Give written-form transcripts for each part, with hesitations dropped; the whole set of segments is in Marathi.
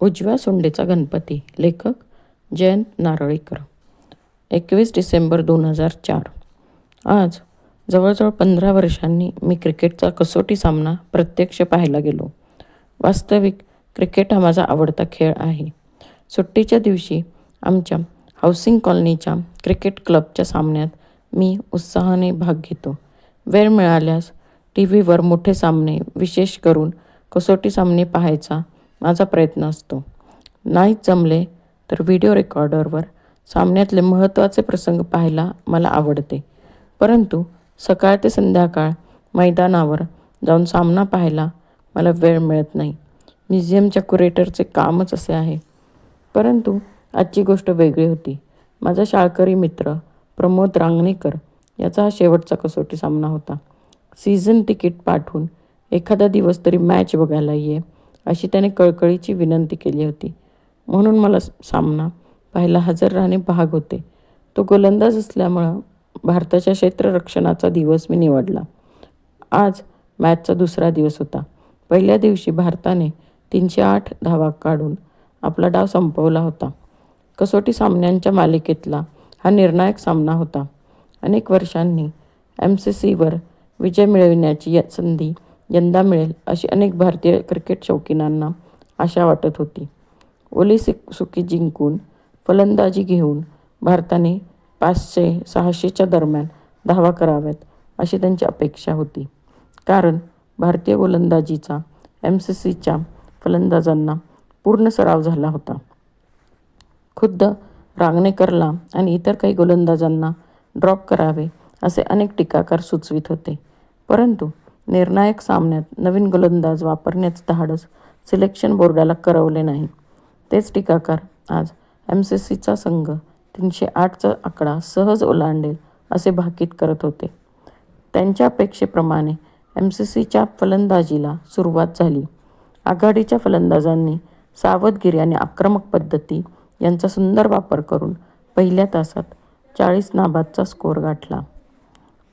उजव्या सोंडेचा गणपती. लेखक जयंत नारळीकर. 21 डिसेंबर 2004. आज जवळजवळ 15 वर्षांनी मी क्रिकेटचा कसोटी सामना प्रत्यक्ष पाहायला गेलो. वास्तविक क्रिकेट हा माझा आवडता खेळ आहे. सुट्टीच्या दिवशी आमच्या हाऊसिंग कॉलनीच्या क्रिकेट क्लबच्या सामन्यात मी उत्साहाने भाग घेतो. वेळ मिळाल्यास टी व्हीवर मोठे सामने, विशेष करून कसोटी सामने पाहायचा माझा प्रयत्न असतो. नाहीच जमले तर व्हिडिओ रेकॉर्डरवर सामन्यातले महत्त्वाचे प्रसंग पाहायला मला आवडते. परंतु सकाळ ते संध्याकाळ मैदानावर जाऊन सामना पाहायला मला वेळ मिळत नाही. म्युझियमच्या क्युरेटरचे कामच असे आहे. परंतु आजची गोष्ट वेगळी होती. माझा शाळकरी मित्र प्रमोद रांगणेकर याचा हा शेवटचा कसोटी सामना होता. सीझन तिकीट पाठवून एखादा दिवस तरी मॅच बघायला ये अशी त्याने कळकळीची विनंती केली होती. म्हणून मला सामना पाहायला हजर राहणे भाग होते. तो गोलंदाज असल्यामुळं भारताच्या क्षेत्ररक्षणाचा दिवस मी निवडला. आज मॅचचा दुसरा दिवस होता. पहिल्या दिवशी भारताने 308 धावा काढून आपला डाव संपवला होता. कसोटी सामन्यांच्या मालिकेतला हा निर्णायक सामना होता. अनेक वर्षांनी MCCवर विजय मिळविण्याची संधी यंदा मिळेल अशी अनेक भारतीय क्रिकेट शौकीनांना आशा वाटत होती. ओली सुकी जिंकून फलंदाजी घेऊन भारताने 500-600च्या दरम्यान धावा कराव्यात अशी त्यांची अपेक्षा होती. कारण भारतीय गोलंदाजीचा MCCच्या फलंदाजांना पूर्ण सराव झाला होता. खुद्द रांगणेकरला आणि इतर काही गोलंदाजांना ड्रॉप करावे असे अनेक टीकाकार सुचवित होते. परंतु निर्णायक सामन्यात नवीन गोलंदाज वापरण्याचे धाडस सिलेक्शन बोर्डाला करवले नाही. तेच टीकाकार आज MCCचा संघ 308चा आकडा सहज ओलांडेल असे भाकीत करत होते. त्यांच्या अपेक्षेप्रमाणे MCCच्या फलंदाजीला सुरुवात झाली. आघाडीच्या फलंदाजांनी सावधगिरी आणि आक्रमक पद्धती यांचा सुंदर वापर करून पहिल्या तासात 40 नाबादचा स्कोअर गाठला.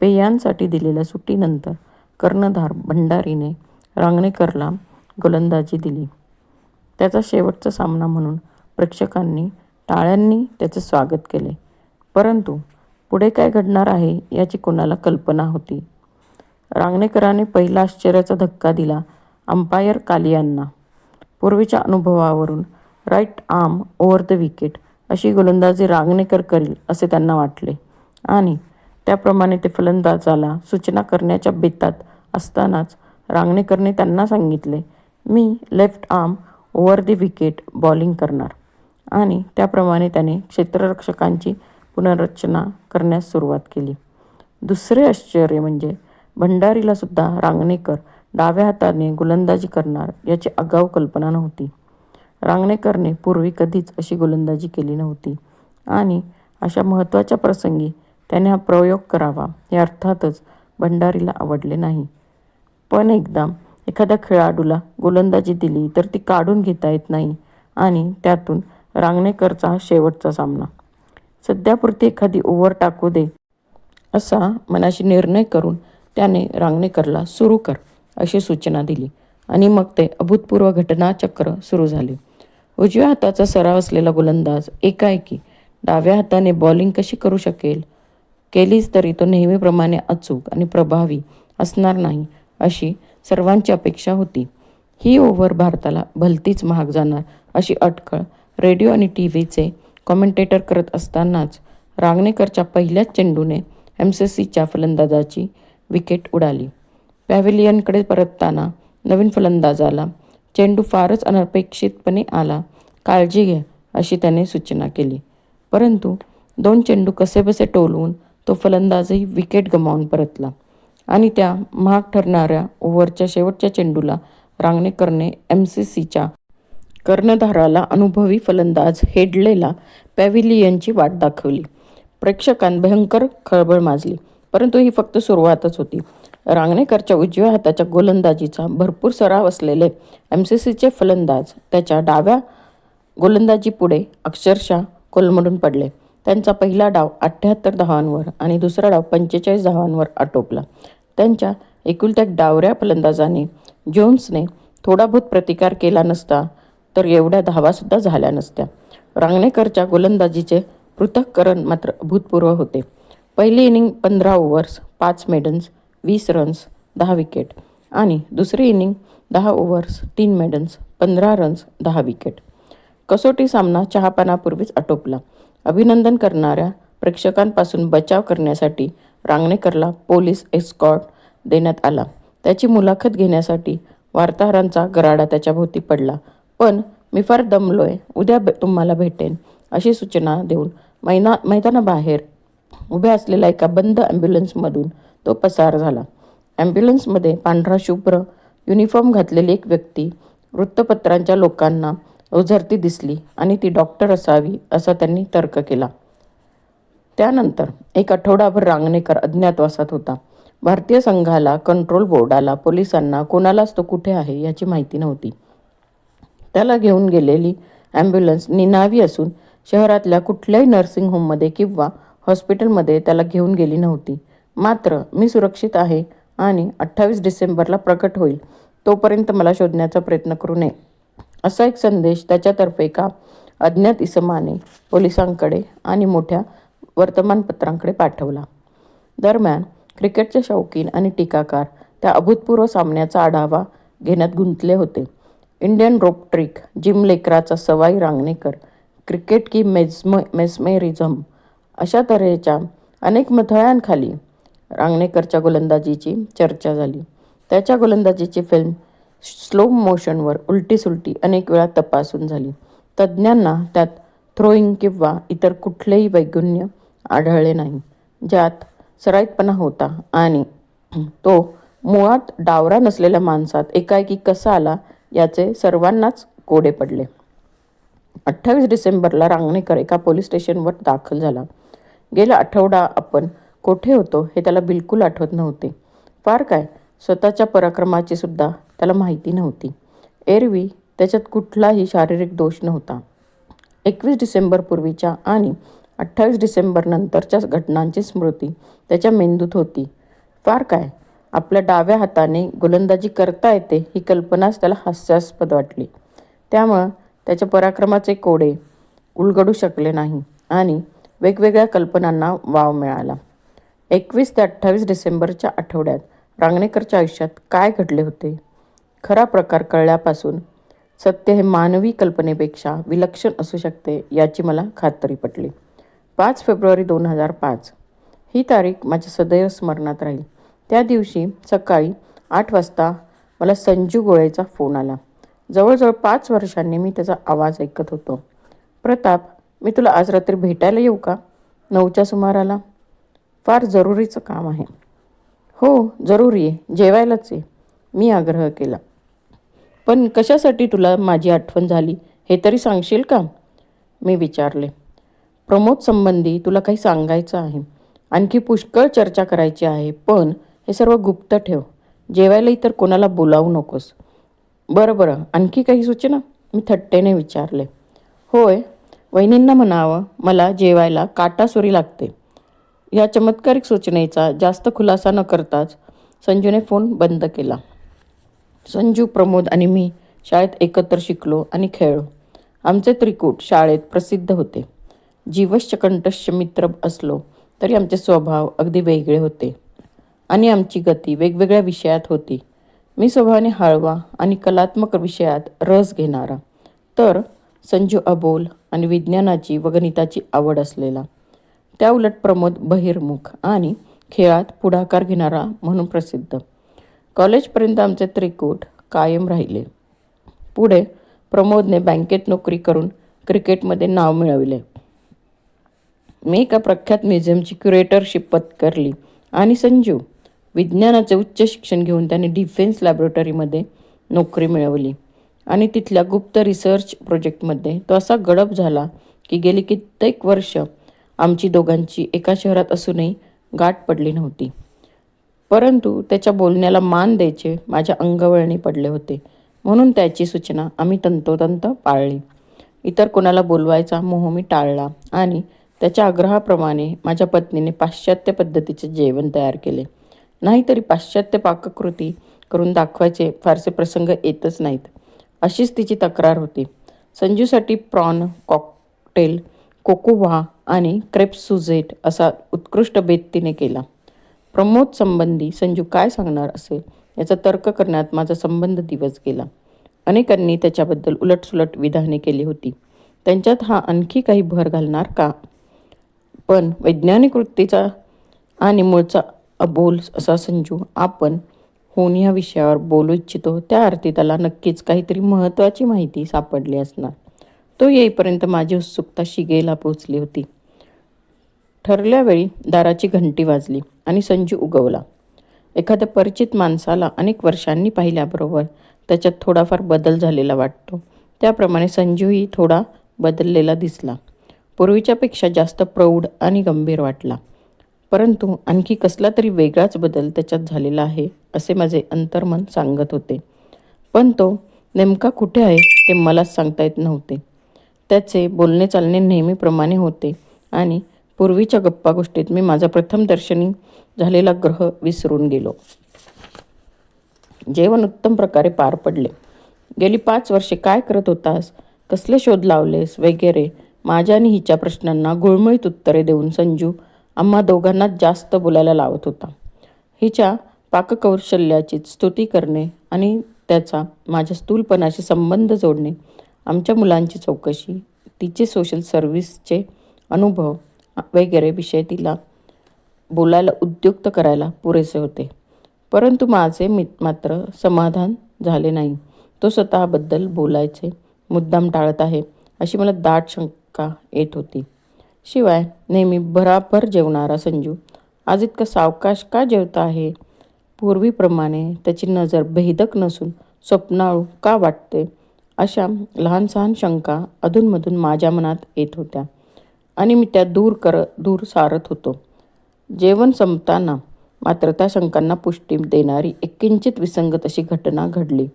पेयांसाठी दिलेल्या सुट्टीनंतर कर्णधार भंडारीने रांगणेकरला गोलंदाजी दिली. त्याचा शेवटचा सामना म्हणून प्रेक्षकांनी टाळ्यांनी त्याचे स्वागत केले. परंतु पुढे काय घडणार आहे याची कोणाला कल्पना होती. रांगणेकराने पहिला आश्चर्याचा धक्का दिला अंपायर कालियांना. पूर्वीच्या अनुभवावरून right arm over the wicket अशी गोलंदाजी रांगणेकर करील असे त्यांना वाटले आणि त्याप्रमाणे ते फलंदाजाला सूचना करण्याच्या बेतात असतानाच रांगणेकरने त्यांना सांगितले, मी left arm over the wicket bowling करणार. आणि त्याप्रमाणे त्याने क्षेत्ररक्षकांची पुनर्रचना करण्यास सुरुवात केली. दुसरे आश्चर्य म्हणजे भंडारीला सुद्धा रांगणेकर डाव्या हाताने गोलंदाजी करणार याची आगाऊ कल्पना नव्हती. रांगणेकरने पूर्वी कधीच अशी गोलंदाजी केली नव्हती आणि अशा महत्त्वाच्या प्रसंगी त्याने हा प्रयोग करावा हे अर्थातच भंडारीला आवडले नाही. पण एकदा एखाद्या खेळाडूला गोलंदाजी दिली तर ती काढून घेता येत नाही आणि त्यातून रांगणेकरचा हा शेवटचा सामना. सध्यापुरती एखादी ओव्हर टाकू दे असा मनाशी निर्णय करून त्याने रांगणेकरला सुरू कर अशी सूचना दिली आणि मग ते अभूतपूर्व घटनाचक्र सुरू झाले. उजव्या हाताचा सराव असलेला गोलंदाज एकाएकी डाव्या हाताने बॉलिंग कशी करू शकेल? केलीच तरी तो नेहमीप्रमाणे अचूक आणि प्रभावी असणार नाही अशी सर्वांची अपेक्षा होती. ही ओव्हर भारताला भलतीच महाग जाणार अशी अटकळ रेडिओ आणि TV कॉमेंटेटर करत असतानाच रांगणेकरच्या पहिल्याच चेंडूने MCCच्या फलंदाजाची विकेट उडाली. पॅव्हिलियनकडे परतताना नवीन फलंदाजाला चेंडू फारच अनपेक्षितपणे आला, काळजी घे अशी त्याने सूचना केली. परंतु 2 चेंडू कसेबसे टोलवून तो फलंदाजही विकेट गमावून परतला आणि त्या महाग ठरणाऱ्या ओव्हरच्या शेवटच्या चेंडूला रांगणेकरने MCCच्या कर्णधाराला अनुभवी फलंदाज हेडलेला पॅव्हिलियनची वाट दाखवली. प्रेक्षकांत भयंकर खळबळ माजली. परंतु ही फक्त सुरुवातच होती. रांगणेकरच्या उजव्या हाताच्या गोलंदाजीचा भरपूर सराव असलेले MCCचे फलंदाज त्याच्या डाव्या गोलंदाजीपुढे अक्षरशः कोलमडून पडले. त्यांचा पहिला डाव 78 धावांवर आणि दुसरा डाव 45 धावांवर आटोपला. त्यांच्या एकुलत्या डावऱ्या फलंदाजाने जोन्सने थोडाबहुत प्रतिकार केला नसता तर एवढ्या धावासुद्धा झाल्या नसत्या. रांगणेकरच्या गोलंदाजीचे पृथक्करण मात्र अभूतपूर्व होते. पहिली inning 15 overs, 5 maidens, 20 runs, 10 wicket आणि दुसरी inning 10 overs, 3 maidens, 15 runs, 10 wicket. कसोटी सामना चहापानापूर्वीच आटोपला. अभिनंदन करणाऱ्या प्रेक्षकांपासून बचाव करण्यासाठी रांगणेकरला पोलीस एस्कॉर्ट देण्यात आला. त्याची मुलाखत घेण्यासाठी वार्ताहरांचा गराडा त्याच्याभोवती पडला. पण मी फार दमलोय, उद्या तुम्हाला भेटेन अशी सूचना देऊन मैदानाबाहेर उभ्या असलेल्या एका बंद ॲम्ब्युलन्समधून तो पसार झाला. ॲम्ब्युलन्समध्ये पांढरा शुभ्र युनिफॉर्म घातलेली एक व्यक्ती वृत्तपत्रांच्या लोकांना ओझरती दिसली आणि ती डॉक्टर असावी असा त्यांनी तर्क केला. त्यानंतर एक आठवडाभर रांगणेकर अज्ञातवासात होता. भारतीय संघाला, कंट्रोल बोर्डाला, पोलिसांना, कोणालाच तो कुठे आहे याची माहिती नव्हती. त्याला घेऊन गेलेली ॲम्ब्युलन्स निनावी असून शहरातल्या कुठल्याही नर्सिंग होममध्ये किंवा हॉस्पिटलमध्ये त्याला घेऊन गेली नव्हती. मात्र मी सुरक्षित आहे आणि 28 डिसेंबरला प्रकट होईल, तोपर्यंत मला शोधण्याचा प्रयत्न करू नये असा एक संदेश त्याच्यातर्फे एका अज्ञात इसमाने पोलिसांकडे आणि मोठ्या वर्तमानपत्रांकडे पाठवला. दरम्यान क्रिकेटचे शौकीन आणि टीकाकार त्या अभूतपूर्व सामन्याचा आढावा घेण्यात गुंतले होते. इंडियन रोप ट्रिक, जिम लेकराचा सवाई रांगणेकर, क्रिकेट की मेस्मेरिझम अशा तऱ्हेच्या अनेक मथळ्यांखाली रांगणेकरच्या गोलंदाजीची चर्चा झाली. त्याच्या गोलंदाजीची फिल्म स्लो मोशनवर उलटीसुलटी अनेक वेळा तपासून झाली. तज्ज्ञांना त्यात थ्रोईंग किंवा इतर कुठलेही वैगुण्य आढळले नाही. ज्यात सराईतपणा होता आणि तो मुळात डावरा नसलेल्या माणसात एकाएकी कसा आला याचे सर्वांनाच कोडे पडले. 28 डिसेंबरला रांगणेकर एका पोलीस स्टेशनवर दाखल झाला. गेला आठवडा आपण कोठे होतो हे त्याला बिलकुल आठवत नव्हते. फार काय, स्वतःच्या पराक्रमाची सुद्धा त्याला माहिती नव्हती. एरवी त्याच्यात कुठलाही शारीरिक दोष नव्हता. 21 डिसेंबर पूर्वीच्या आणि 28 डिसेंबर नंतरच्या घटनांची स्मृती त्याच्या मेंदूत होती. फार काय, आपल्या डाव्या हाताने गोलंदाजी करता येते ही कल्पनाच त्याला हास्यास्पद वाटली. त्यामुळं त्याच्या पराक्रमाचे कोडे उलगडू शकले नाही आणि वेगवेगळ्या कल्पनांना वाव मिळाला. 21 ते 28 डिसेंबरच्या आठवड्यात रांगणेकरच्या आयुष्यात काय घडले होते? खरा प्रकार कळल्यापासून सत्य हे मानवी कल्पनेपेक्षा विलक्षण असू शकते याची मला खात्री पटली. 5 फेब्रुवारी 2005 ही तारीख माझ्या सदैव स्मरणात राहील. त्या दिवशी सकाळी 8 वाजता मला संजू गोळेचा फोन आला. जवळजवळ 5 वर्षांनी मी त्याचा आवाज ऐकत होतो. प्रताप, मी तुला आज रात्री भेटायला येऊ का? 9च्या सुमाराला. फार जरुरीचं काम आहे. हो, जरुरी आहे, जेवायलाच आहे, मी आग्रह केला. पण कशासाठी तुला माझी आठवण झाली हे तरी सांगशील का? मी विचारले. प्रमोद संबंधी तुला काही सांगायचं आहे. आणखी पुष्कळ चर्चा करायची आहे, पण हे सर्व गुप्त ठेव. जेवायला इतर कोणाला बोलावू नकोस. बरं, आणखी काही सूचना? मी थट्टेने विचारले. होय, वहिनींना म्हणावं मला जेवायला काटासुरी लागते. या चमत्कारिक सूचनेचा जास्त खुलासा न करताच संजूने फोन बंद केला. संजू, प्रमोद आणि मी शाळेत एकत्र शिकलो आणि खेळलो. आमचे त्रिकूट शाळेत प्रसिद्ध होते. जीवश्च कंठश्च मित्र असलो तरी आमचे स्वभाव अगदी वेगळे होते आणि आमची गती वेगवेगळ्या विषयात होती. मी स्वभावाने हळवा आणि कलात्मक विषयात रस घेणारा, तर संजू अबोल आणि विज्ञानाची व गणिताची आवड असलेला. त्या उलट प्रमोद बहिर्मुख आणि खेळात पुढाकार घेणारा म्हणून प्रसिद्ध. कॉलेजपर्यंत आमचे त्रिकूट कायम राहिले. पुढे प्रमोदने बँकेत नोकरी करून क्रिकेटमध्ये नाव मिळवले. मी एका प्रख्यात म्युझियमची क्युरेटरशिप पत्करली आणि संजू विज्ञानाचे उच्च शिक्षण घेऊन त्याने डिफेन्स लॅबोरेटरीमध्ये नोकरी मिळवली आणि तिथल्या गुप्त रिसर्च प्रोजेक्टमध्ये तो असा गडप झाला की गेली कित्येक वर्ष आमची दोघांची एका शहरात असूनही गाठ पडली नव्हती. परंतु त्याच्या बोलण्याला मान द्यायचे माझ्या अंगवळणी पडले होते, म्हणून त्याची सूचना आम्ही तंतोतंत पाळली. इतर कोणाला बोलवायचा मोह मी टाळला आणि त्याच्या आग्रहाप्रमाणे माझ्या पत्नीने पाश्चात्य पद्धतीचे जेवण तयार केले. नाहीतरी पाश्चात्य पाककृती करून दाखवायचे फारसे प्रसंग येतच नाहीत, अशीच तिची तक्रार होती. संजूसाठी प्रॉन कॉकटेल, कोकोवा आणि क्रेप्स सुझेट असा उत्कृष्ट बेत तिने केला. प्रमोद संबंधी संजू काय सांगणार असेल याचा तर्क करण्यात माझा संबंध दिवस गेला. अनेकांनी त्याच्याबद्दल उलटसुलट विधाने केली होती. त्यांच्यात हा आणखी काही भर घालणार का? पण वैज्ञानिक वृत्तीचा आणि मूळचा अबोल असा संजू आपण होऊन ह्या विषयावर बोलू इच्छितो त्या अर्थी त्याला नक्कीच काहीतरी महत्त्वाची माहिती सापडली असणार. तो येईपर्यंत माझी उत्सुकता शिगेला पोचली होती. ठरल्या वेळी दाराची घंटी वाजली आणि संजू उगवला. एखाद्या परिचित माणसाला अनेक वर्षांनी पाहिल्याबरोबर त्याच्यात थोडाफार बदल झालेला वाटतो. त्याप्रमाणे संजूही थोडा बदललेला दिसला. पूर्वीच्यापेक्षा जास्त प्रौढ आणि गंभीर वाटला. परंतु आणखी कसला तरी वेगळाच बदल त्याच्यात झालेला आहे असे माझे अंतर्मन सांगत होते. पण तो नेमका कुठे आहे ते मलाच सांगता येत नव्हते. त्याचे बोलणे चालणे नेहमीप्रमाणे होते आणि पूर्वीच्या गप्पा गोष्टीत मी माझा प्रथम दर्शनी झालेला ग्रह विसरून गेलो. जेवण उत्तम प्रकारे पार पडले. गेली 5 वर्षे काय करत होतास, कसले शोध लावलेस वगैरे माझ्या आणि हिच्या प्रश्नांना गुळमुळीत उत्तरे देऊन संजू आम्हा दोघांनाच जास्त बोलायला लावत होता. हिच्या पाककौशल्याची स्तुती करणे आणि त्याचा माझ्या स्थूलपणाशी संबंध जोडणे, आमच्या मुलांची चौकशी, तिचे सोशल सर्व्हिसचे अनुभव वगैरे विषय तिला बोलायला उद्युक्त करायला पुरेसे होते. परंतु माझे मात्र समाधान झाले नाही. तो स्वतःबद्दल बोलायचे मुद्दाम टाळत आहे अशी मला दाट शंका येत होती. शिवाय नेहमी भराभर जेवणारा संजू आज इतका सावकाश का जेवता आहे? पूर्वीप्रमाणे त्याची नजर भेदक नसून स्वप्नाळू का वाटते? अशा लहान सहान शंका अधूनमधून माझ्या मनात येत होत्या आणि मी त्या दूर सारत होतो. जेवण संपताना मात्र त्या शंकांना पुष्टी देणारी एक किंचित विसंगत अशी घटना घडली.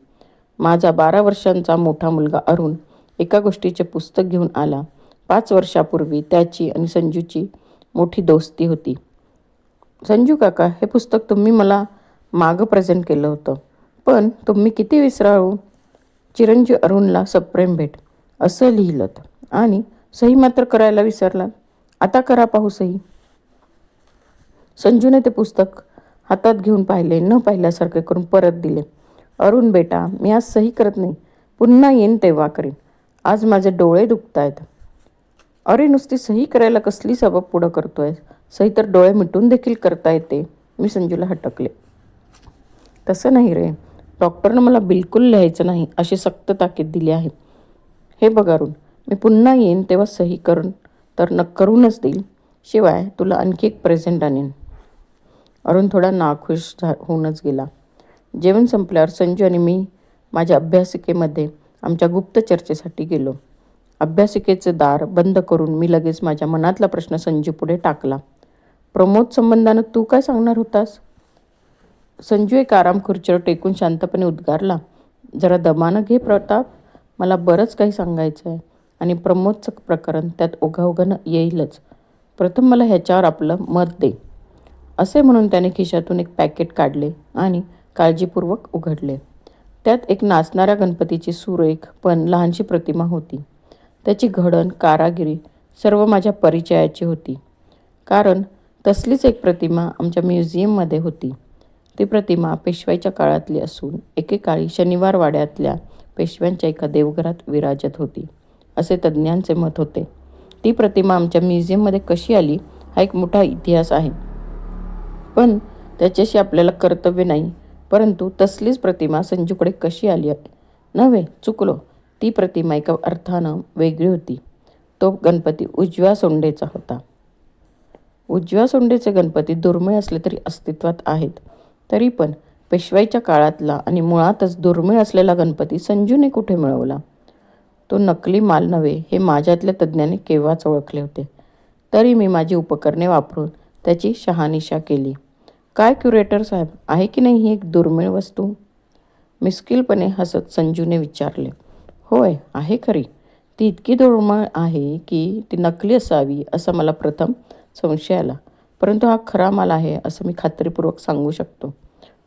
माझा 12 वर्षांचा मोठा मुलगा अरुण एका गोष्टीचे पुस्तक घेऊन आला. 5 वर्षापूर्वी त्याची आणि संजूची मोठी दोस्ती होती. संजू काका, हे पुस्तक तुम्ही मला मागं प्रेझेंट केलं होतं, पण तुम्ही किती विसराळू. चिरंजीव अरुणला सप्रेम भेट असं लिहिलं आणि सही मात्र करायला विसरलात. आता करा पाहू सही. संजूने ते पुस्तक हातात घेऊन पाहिले, न पाहिल्यासारखे करून परत दिले. अरुण बेटा, मी आज सही करत नाही, पुन्हा येईन तेव्हा करीन. आज माझे डोळे दुखत आहेत. अरे, नुसती सही करायला कसली सबब पुढं करतोय? सही तर डोळे मिटून देखील करता येते. मी संजूला हटकले. तसं नाही रे, डॉक्टरनं मला बिलकुल लिहायचं नाही अशी सक्त ताकीद दिली आहे. हे बघ अरुण, मी पुन्हा येईन तेव्हा सही करूनच देईल. शिवाय तुला आणखी एक प्रेझेंट आणीन. अरुण थोडा नाखुश होऊनच गेला. जेवण संपल्यावर संजू आणि मी माझ्या अभ्यासिकेमध्ये आमच्या गुप्त चर्चेसाठी गेलो. अभ्यासिकेचे दार बंद करून मी लगेच माझ्या मनातला प्रश्न संजू पुढे टाकला. प्रमोद संबंधानं तू काय सांगणार होतास? संजू एक आराम खुर्चीवर टेकून शांतपणे उद्गारला. जरा दमानं घे प्रताप, मला बरंच काही सांगायचं आहे आणि प्रमोदचं प्रकरण त्यात ओघाओघानं येईलच. प्रथम मला ह्याच्यावर आपलं मत दे. असे म्हणून त्याने खिशातून एक पॅकेट काढले आणि काळजीपूर्वक उघडले. त्यात एक नाचणाऱ्या गणपतीची सुरेख पण लहानशी प्रतिमा होती. त्याची घडण, कारागिरी सर्व माझ्या परिचयाची होती, कारण तसलीच एक प्रतिमा आमच्या म्युझियममध्ये होती. ती प्रतिमा पेशवाईच्या काळातली असून एकेकाळी शनिवार वाड्यातल्या पेशव्यांच्या एका देवघरात विराजत होती असे तज्ज्ञांचे मत होते. ती प्रतिमा आमच्या म्युझियममध्ये कशी आली हा एक मोठा इतिहास आहे, पण त्याच्याशी आपल्याला कर्तव्य नाही. परंतु तसलीच प्रतिमा संजूकडे कशी आली नव्हे, चुकलो. ती प्रतिमा एका अर्थानं वेगळी होती. तो गणपती उजव्या सोंडेचा होता. उजव्या सोंडेचे गणपती दुर्मिळ असले तरी अस्तित्वात आहेत. तरी पण पेशवाईच्या काळातला आणि मुळातच दुर्मिळ असलेला गणपती संजूने कुठे मिळवला? तो नकली माल नव्हे हे माझ्यातल्या तज्ज्ञांनी केव्हाच ओळखले होते. तरी मी माझी उपकरणे वापरून त्याची शहानिशा केली. काय क्युरेटर साहेब, आहे की नाही ही एक दुर्मिळ वस्तू? मिस्किलपणे हसत संजूने विचारले. होय, आहे खरी. ती इतकी दुर्मिळ आहे की ती नकली असावी असा मला प्रथम संशय आला. परंतु हा खरा माल आहे असं मी खात्रीपूर्वक सांगू शकतो.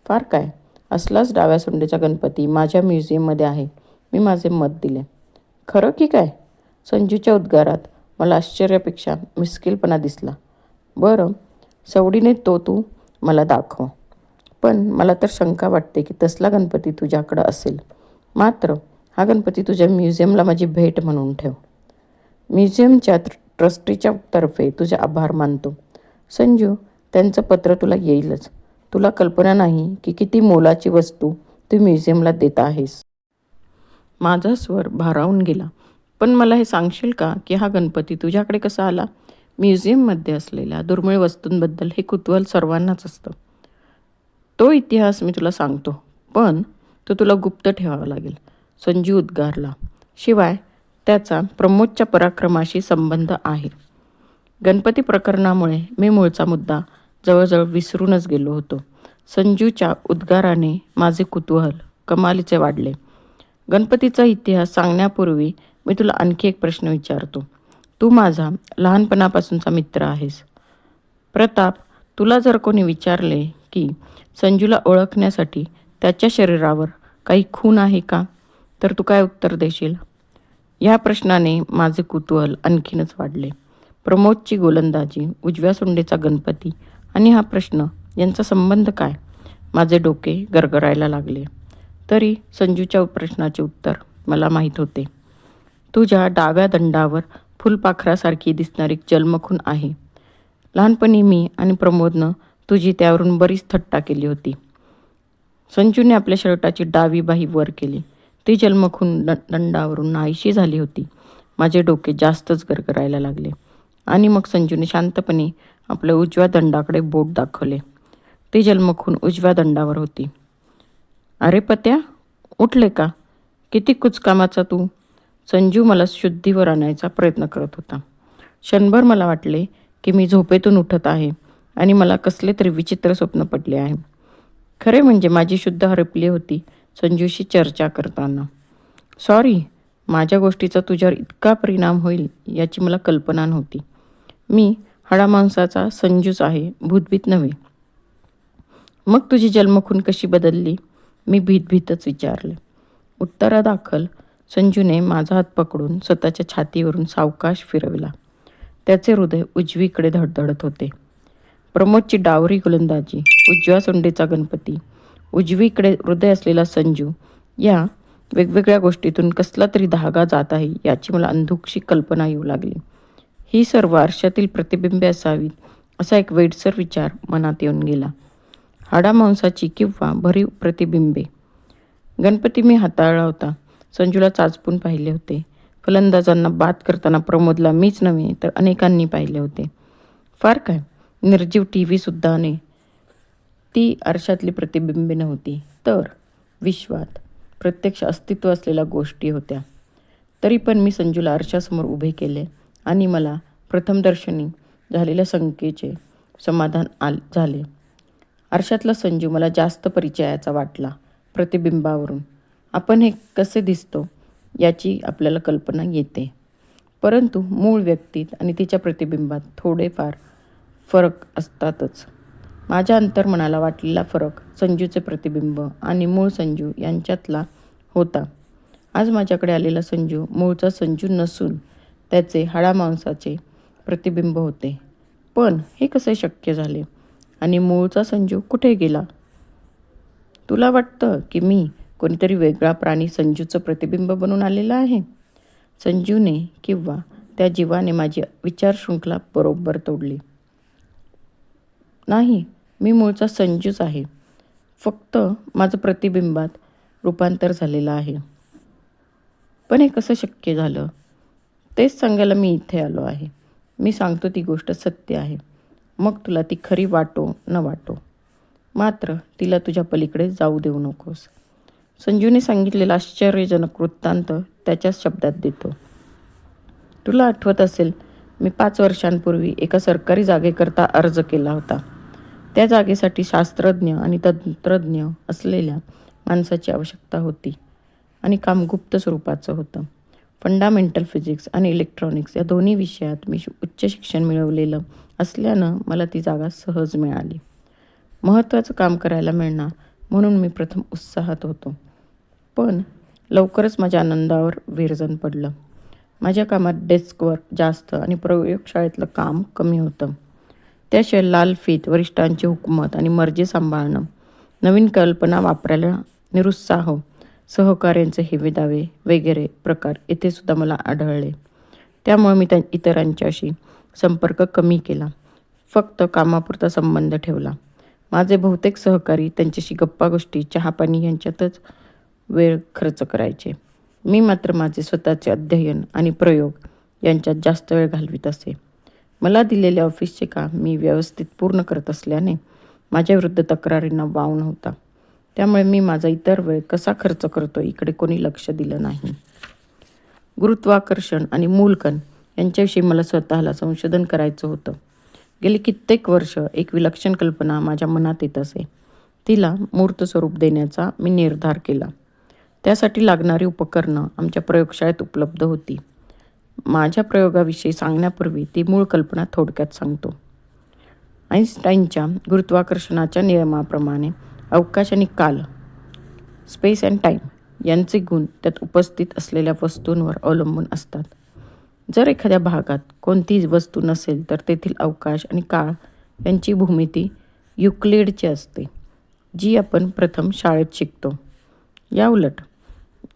फार काय, असलाच डाव्या सोंडेचा गणपती माझ्या म्युझियममध्ये आहे. मी माझे मत दिले. खरं की काय? संजूच्या उद्गारात मला आश्चर्यापेक्षा मिश्किलपणा दिसला. बरं, सवडीने तो तू मला दाखव. पण मला तर शंका वाटते की तसला गणपती तुझ्याकडं असेल. मात्र हा गणपती तुझ्या म्युझियमला माझी भेट म्हणून ठेव. म्युझियमच्या ट्रस्टीच्या तर्फे तुझे आभार मानतो. संजू, त्यांचं पत्र तुला येईलच. तुला कल्पना नाही की किती मोलाची वस्तू तू म्युझियमला देत आहेस. माझा स्वर भारावून गेला. पण मला हे सांगशील का की हा गणपती तुझ्याकडे कसा आला? म्युझियममध्ये असलेल्या दुर्मिळ वस्तूंबद्दल हे कुतूहल सर्वांनाच असतं. तो इतिहास मी तुला सांगतो, पण तो तुला गुप्त ठेवावा लागेल, संजू उद्गारला. शिवाय त्याचा प्रमोदच्या पराक्रमाशी संबंध आहे. गणपती प्रकरणामुळे मी मूळचा मुद्दा जवळजवळ विसरूनच गेलो होतो. संजूच्या उद्गाराने माझे कुतूहल कमालीचे वाढले. गणपतीचा इतिहास सांगण्यापूर्वी मी तुला आणखी एक प्रश्न विचारतो. तू माझा लहानपणापासूनचा मित्र आहेस. प्रताप, तुला जर कोणी विचारले की संजूला ओळखण्यासाठी त्याच्या शरीरावर काही खूण आहे का, तर तू काय उत्तर देशील? या प्रश्नाने माझे कुतूहल आणखीनच वाढले. प्रमोदची गोलंदाजी, उजव्या सोंडेचा गणपती आणि हा प्रश्न यांचा संबंध काय? माझे डोके गरगरायला लागले. तरी संजूच्या प्रश्नाचे उत्तर मला माहीत होते. तुझ्या डाव्या दंडावर फुलपाखरासारखी दिसणारी जन्मखूण आहे. लहानपणी मी आणि प्रमोदनं तुझी त्यावरून बरीच थट्टा केली होती. संजूने आपल्या शर्टाची डावी बाही वर केली. ती जन्मखूण दंडावरून नाहीशी झाली होती. माझे डोके जास्तच गरगरायला लागले आणि मग संजूने शांतपणे आपल्या उजव्या दंडाकडे बोट दाखवले. ती जन्मखूण उजव्या दंडावर होती. अरे पत्या, उठले का? किती कुचकामाचा तू? संजू मला शुद्धीवर आणायचा प्रयत्न करत होता. क्षणभर मला वाटले की मी झोपेतून उठत आहे आणि मला कसले तरी विचित्र स्वप्न पडले आहे. खरे म्हणजे माझी शुद्ध हरपली होती संजूशी चर्चा करताना. सॉरी, माझ्या गोष्टीचा तुझ्यावर इतका परिणाम होईल याची मला कल्पना नव्हती. मी हाडामांसाचा संजूच आहे, भूतभीत नव्हे. मग तुझी जन्मखूण कशी बदलली? मी भीतभीतच विचारले. उत्तरादाखल संजूने माझा हात पकडून स्वतःच्या छातीवरून सावकाश फिरविला. त्याचे हृदय उजवीकडे धडधडत होते. प्रमोदची डावरी गोलंदाजी, उजव्या सोंडेचा गणपती, उजवीकडे हृदय असलेला संजू, या वेगवेगळ्या गोष्टीतून कसला तरी धागा जात आहे याची मला अंधुकशी कल्पना येऊ लागली. ही सर्व आरशातील प्रतिबिंबे असावीत असा एक वेडसर विचार मनात येऊन गेला. हाडामांसाची किंवा भरीव प्रतिबिंबे. गणपती मी हाताळला होता. संजूला चाचपून पाहिले होते. फलंदाजांना बाद करताना प्रमोदला मीच नव्हे तर अनेकांनी पाहिले होते. फार काय, निर्जीव TV सुद्धा ने. ती आरशातली प्रतिबिंबे नव्हती, तर विश्वात प्रत्यक्ष अस्तित्व असलेल्या गोष्टी होत्या. तरी पण मी संजूला आरशासमोर उभे केले आणि मला प्रथमदर्शनी झालेल्या शंकेचे समाधान झाले. आरशातला संजू मला जास्त परिचयाचा वाटला. प्रतिबिंबावरून आपण हे कसे दिसतो याची आपल्याला कल्पना येते, परंतु मूळ व्यक्तीत आणि तिच्या प्रतिबिंबात थोडेफार फरक असतातच. माझ्या अंतर्मनाला वाटलेला फरक संजूचे प्रतिबिंब आणि मूळ संजू यांच्यातला होता. आज माझ्याकडे आलेला संजू मूळचा संजू नसून त्याचे हाडामांसाचे प्रतिबिंब होते. पण हे कसे शक्य झाले आणि मूळचा संजू कुठे गेला? तुला वाटतं की मी कोणीतरी वेगळा प्राणी संजूचं प्रतिबिंब बनून आलेला आहे? संजूने किंवा त्या जीवाने माझी विचारशृंखला बरोबर तोडली. नाही, मी मूळचा संजूच आहे. फक्त माझं प्रतिबिंबात रूपांतर झालेलं आहे. पण हे कसं शक्य झालं? तेच सांगायला मी इथे आलो आहे. मी सांगतो ती गोष्ट सत्य आहे. मग तुला ती खरी वाटो न वाटो, मात्र तिला तुझ्या पलीकडे जाऊ देऊ नकोस. संजूने सांगितलेला आश्चर्यजनक वृत्तांत त्याच्याच शब्दात देतो. तुला आठवत असेल, मी 5 वर्षांपूर्वी एका सरकारी जागेकरता अर्ज केला होता. त्या जागेसाठी शास्त्रज्ञ आणि तंत्रज्ञ असलेल्या माणसाची आवश्यकता होती आणि काम गुप्त स्वरूपाचं होतं. फंडामेंटल फिजिक्स आणि इलेक्ट्रॉनिक्स या दोन्ही विषयात मी उच्च शिक्षण मिळवलेलं असल्यानं मला ती जागा सहज मिळाली. महत्त्वाचं काम करायला मिळणार म्हणून मी प्रथम उत्साहात होतो. पण लवकरच माझ्या आनंदावर विरजण पडलं. माझ्या कामात डेस्कवर जास्त आणि प्रयोगशाळेतलं काम कमी होतं. त्याशिवाय लाल फीत, वरिष्ठांची हुकूमत आणि मर्जी सांभाळणं, नवीन कल्पना वापरायला निरुत्साह, सहकार्यांचे हेवेदावे वगैरे प्रकार इथे सुद्धा मला आढळले. त्यामुळे मी इतरांच्याशी संपर्क कमी केला. फक्त कामापुरता संबंध ठेवला. माझे बहुतेक सहकारी त्यांच्याशी गप्पागोष्टी, चहापाणी यांच्यातच वेळ खर्च करायचे. मी मात्र माझे स्वतःचे अध्ययन आणि प्रयोग यांच्यात जास्त वेळ घालवित असे. मला दिलेले ऑफिसचे काम मी व्यवस्थित पूर्ण करत असल्याने माझ्याविरुद्ध तक्रारींना वाव नव्हता. त्यामुळे मी माझा इतर वेळ कसा खर्च करतो इकडे कोणी लक्ष दिलं नाही. गुरुत्वाकर्षण आणि मूलकण यांच्याविषयी मला स्वतःला संशोधन करायचं होतं. गेली कित्येक वर्ष एक विलक्षण कल्पना माझ्या मनात येत असे. तिला मूर्त स्वरूप देण्याचा मी निर्धार केला. त्यासाठी लागणारी उपकरणं आमच्या प्रयोगशाळेत उपलब्ध होती. माझ्या प्रयोगाविषयी सांगण्यापूर्वी ती मूळ कल्पना थोडक्यात सांगतो. आईन्स्टाईनच्या गुरुत्वाकर्षणाच्या नियमाप्रमाणे अवकाश आणि काल, स्पेस अँड टाईम यांचे गुण त्यात उपस्थित असलेल्या वस्तूंवर अवलंबून असतात. जर एखाद्या भागात कोणतीही वस्तू नसेल तर तेथील अवकाश आणि काळ यांची भूमिती युक्लिडची असते, जी आपण प्रथम शाळेत शिकतो. याउलट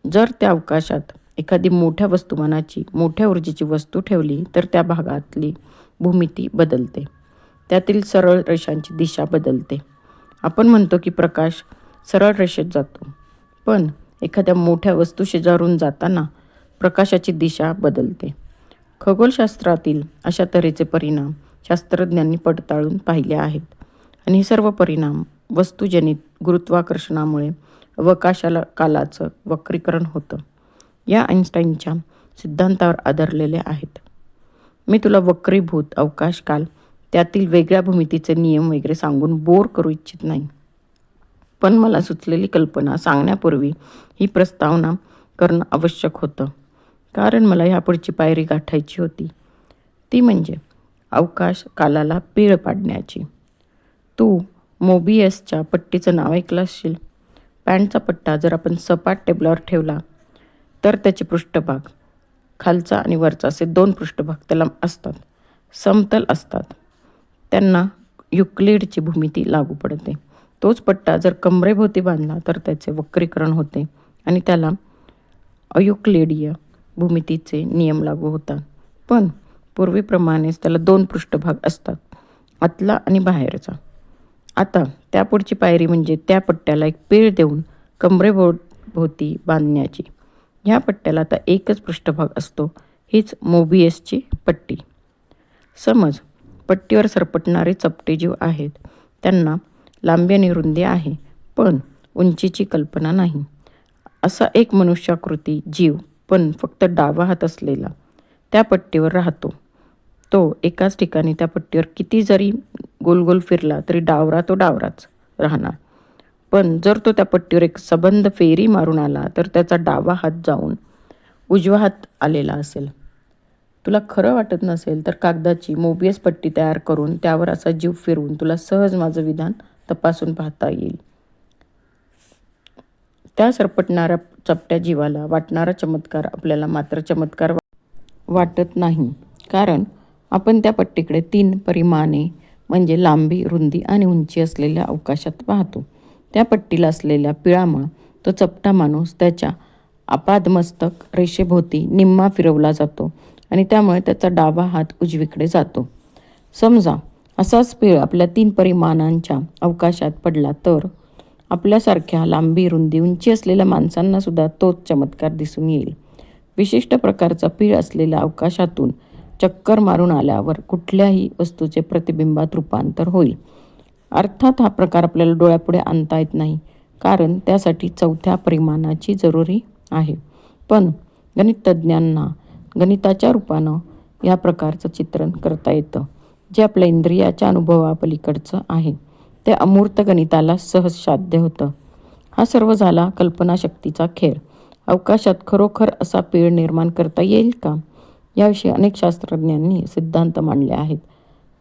जर त्या अवकाशात एखादी मोठ्या वस्तुमानाची, मोठ्या ऊर्जेची वस्तू ठेवली तर त्या भागातली भूमिती बदलते. त्यातील सरळ रेषांची दिशा बदलते. आपण म्हणतो की प्रकाश सरळ रेषेत जातो, पण एखाद्या मोठ्या वस्तू शेजारून जाताना प्रकाशाची दिशा बदलते. खगोलशास्त्रातील अशा तऱ्हेचे परिणाम शास्त्रज्ञांनी पडताळून पाहिले आहेत आणि हे सर्व परिणाम वस्तुजनित गुरुत्वाकर्षणामुळे अवकाशाला कालाचं वक्रीकरण होतं, या आईन्स्टाईनच्या सिद्धांतावर आधारलेले आहेत. मी तुला वक्रीभूत अवकाश काल, त्यातील वेगळ्या भूमितीचे नियम वगैरे सांगून बोर करू इच्छित नाही. पण मला सुचलेली कल्पना सांगण्यापूर्वी ही प्रस्तावना करणं आवश्यक होतं, कारण मला ह्यापुढची पायरी गाठायची होती. ती म्हणजे अवकाश कालाला पीळ पाडण्याची. तू मोबियसच्या पट्टीचं नाव ऐकलं असशील. पॅन्टचा पट्टा जर आपण सपाट टेबलावर ठेवला तर त्याचे पृष्ठभाग, खालचा आणि वरचा असे दोन पृष्ठभाग त्याला असतात, समतल असतात. त्यांना युक्लिडची भूमिती लागू पडते. तोच पट्टा जर कमरेभोवती बांधला तर त्याचे वक्रीकरण होते आणि त्याला अयुक्लिडीय भूमितीचे नियम लागू होतात. पण पूर्वीप्रमाणेच त्याला दोन पृष्ठभाग असतात, आतला आणि बाहेरचा. आता त्यापुढची पायरी म्हणजे त्या पट्ट्याला एक पीळ देऊन कमरेभोवती बांधण्याची. ह्या पट्ट्याला आता एकच पृष्ठभाग असतो, हीच मोबियसची पट्टी. समज पट्टीवर सरपटणारे चपटे जीव आहेत. त्यांना लांबी आणि रुंदी आहे, पण उंचीची कल्पना नाही. असा एक मनुष्याकृती जीव, पण फक्त डावा हात असलेला, त्या पट्टीवर राहतो. तो एकाच ठिकाणी त्या पट्टीवर किती जरी गोल गोल फिरला तरी डावरा तो डावराच राहणार. पण जर तो त्या पट्टीवर एक सबंध फेरी मारून आला तर त्याचा डावा हात जाऊन उजवा हात आलेला असेल. तुला खरं वाटत नसेल तर कागदाची मोबियस पट्टी तयार करून त्यावर असा जीव फिरवून तुला सहज माझं विधान तपासून पाहता येईल. त्या सरपटणाऱ्या चपट्या जीवाला वाटणारा चमत्कार आपल्याला मात्र चमत्कार वाटत नाही, कारण आपण त्या पट्टीकडे 3 परिमाणे म्हणजे लांबी, रुंदी आणि उंची असलेल्या अवकाशात पाहतो. त्या पट्टीला असलेल्या पिळामुळं तो चपटा माणूस त्याच्या आपादमस्तक रेषेभोवती निम्मा फिरवला जातो आणि त्यामुळे त्याचा डावा हात उजवीकडे जातो. समजा असाच पीळ आपल्या 3 परिमाणांच्या अवकाशात पडला तर आपल्यासारख्या लांबी, रुंदी, उंची असलेल्या माणसांना सुद्धा तोच चमत्कार दिसून येईल. विशिष्ट प्रकारचा पीळ असलेल्या अवकाशातून चक्कर मारून आल्यावर कुठल्याही वस्तूचे प्रतिबिंबात रूपांतर होईल. अर्थात हा प्रकार आपल्याला डोळ्यापुढे आणता येत नाही, कारण त्यासाठी 4थ्या परिमाणाची जरुरी आहे. पण गणितज्ञांना गणिताच्या रूपानं या प्रकारचं चित्रण करता येतं, जे आपल्या इंद्रियाच्या अनुभवापलीकडचं आहे. ते अमूर्त गणिताला सहज साध्य होतं. हा सर्व झाला कल्पनाशक्तीचा खेळ. अवकाशात खरोखर असा पीळ निर्माण करता येईल का, याविषयी अनेक शास्त्रज्ञांनी सिद्धांत मांडले आहेत.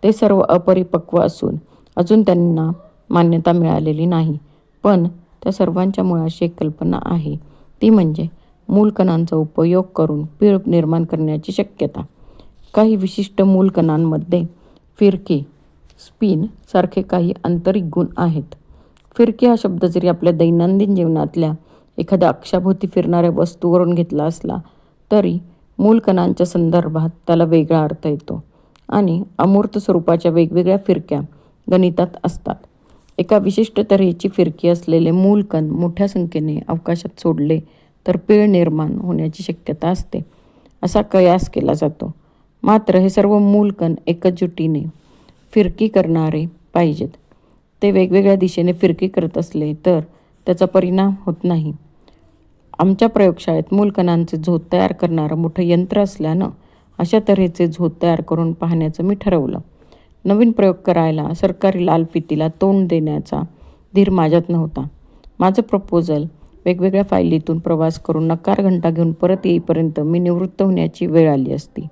ते सर्व अपरिपक्व असून अजून त्यांना मान्यता मिळालेली नाही. पण त्या सर्वांच्या मुळाशी एक कल्पना आहे, ती म्हणजे मूलकणांचा उपयोग करून पीळ निर्माण करण्याची शक्यता. काही विशिष्ट मूलकणांमध्ये फिरकी, स्पिन सारखे काही आंतरिक गुण आहेत. फिरकी हा शब्द जरी आपल्या दैनंदिन जीवनातल्या एखाद्या अक्षाभोवती फिरणाऱ्या वस्तूवरून घेतला असला तरी मूलकणांच्या संदर्भात त्याला वेगळा अर्थ येतो आणि अमूर्त स्वरूपाच्या वेगवेगळ्या फिरक्या गणितात असतात. एका विशिष्ट तऱ्हेची फिरकी असलेले मूलकण मोठ्या संख्येने अवकाशात सोडले तर पीळ निर्माण होण्याची शक्यता असते, असा कयास केला जातो. मात्र हे सर्व मूलकण एकजुटीने फिरकी करणारे पाहिजेत. ते वेगवेगळ्या दिशेने फिरकी करत असले तर त्याचा परिणाम होत नाही. आमच्या प्रयोगशाळेत मूलकणांचे झोत तयार करणारं मोठं यंत्र असल्यानं अशा तऱ्हेचे झोत तयार करून पाहण्याचं मी ठरवलं. नवीन प्रयोग करायला सरकारी लाल फितीला तोंड देण्याचा धीर माझ्यात नव्हता. माझं प्रपोजल वेगवेगळ्या फायलीतून प्रवास करून नकार घंटा घेऊन परत येईपर्यंत मी निवृत्त होण्याची वेळ आली असती.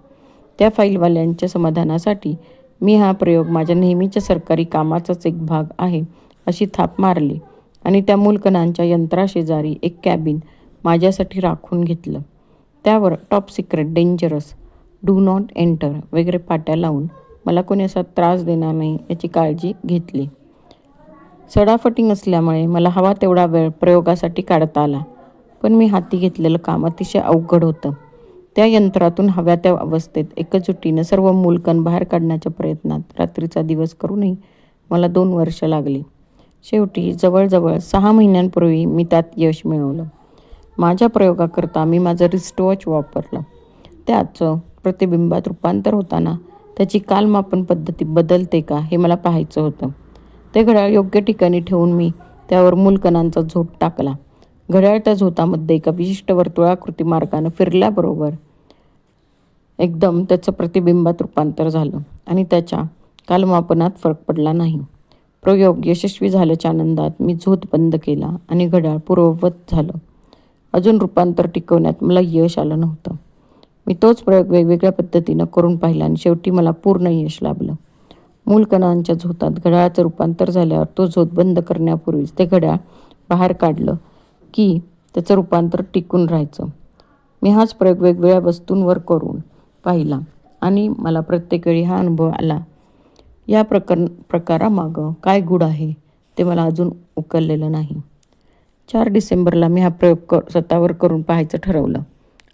त्या फाईलवाल्यांच्या समाधानासाठी मी हा प्रयोग माझ्या नेहमीच्या सरकारी कामाचाच एक भाग आहे अशी थाप मारली आणि त्या मूलकणांच्या यंत्राशेजारी एक कॅबिन माझ्यासाठी राखून घेतलं. त्यावर top secret, dangerous, do not enter वगैरे पाट्या लावून मला कोणी असा त्रास देणार नाही याची काळजी घेतली. सडाफटिंग असल्यामुळे मला हवा तेवढा वेळ प्रयोगासाठी काढता आला, पण मी हाती घेतलेलं काम अतिशय अवघड होतं. त्या यंत्रातून हव्या त्या अवस्थेत एकजुटीनं सर्व मूलकण बाहेर काढण्याच्या प्रयत्नात रात्रीचा दिवस करूनही मला 2 वर्ष लागली. शेवटी जवळजवळ 6 महिन्यांपूर्वी मी त्यात यश मिळवलं. माझ्या प्रयोगाकरता मी माझं रिस्टवॉच वापरलं. त्याचं प्रतिबिंबात रूपांतर होताना त्याची कालमापन पद्धती बदलते का हे मला पाहायचं होतं. ते घड्याळ योग्य ठिकाणी ठेवून मी त्यावर मूलकणांचा झोत टाकला. घड्याळ त्या झोतामध्ये एका विशिष्ट वर्तुळाकृती मार्गानं फिरल्याबरोबर एकदम त्याचं प्रतिबिंबात रूपांतर झालं आणि त्याच्या कालमापनात फरक पडला नाही. प्रयोग यशस्वी झाल्याच्या आनंदात मी झोत बंद केला आणि घड्याळ पूर्ववत झालं. अजून रूपांतर टिकवण्यात मला यश आलं नव्हतं. मी तोच प्रयोग वेगवेगळ्या पद्धतीनं करून पाहिला आणि शेवटी मला पूर्ण यश लाभलं. मूलकणांच्या झोतात घड्याळाचं रूपांतर झाल्यावर तो झोत बंद करण्यापूर्वीच ते घड्याळ बाहेर काढलं की त्याचं रूपांतर टिकून राहायचं. मी हाच प्रयोग वेगवेगळ्या वस्तूंवर करून पाहिला आणि मला प्रत्येक वेळी हा अनुभव आला. या प्रकारामागं काय गूढ आहे ते मला अजून उकललेलं नाही. 4 डिसेंबरला मी हा प्रयोग स्वतःवर करून पाहायचं ठरवलं.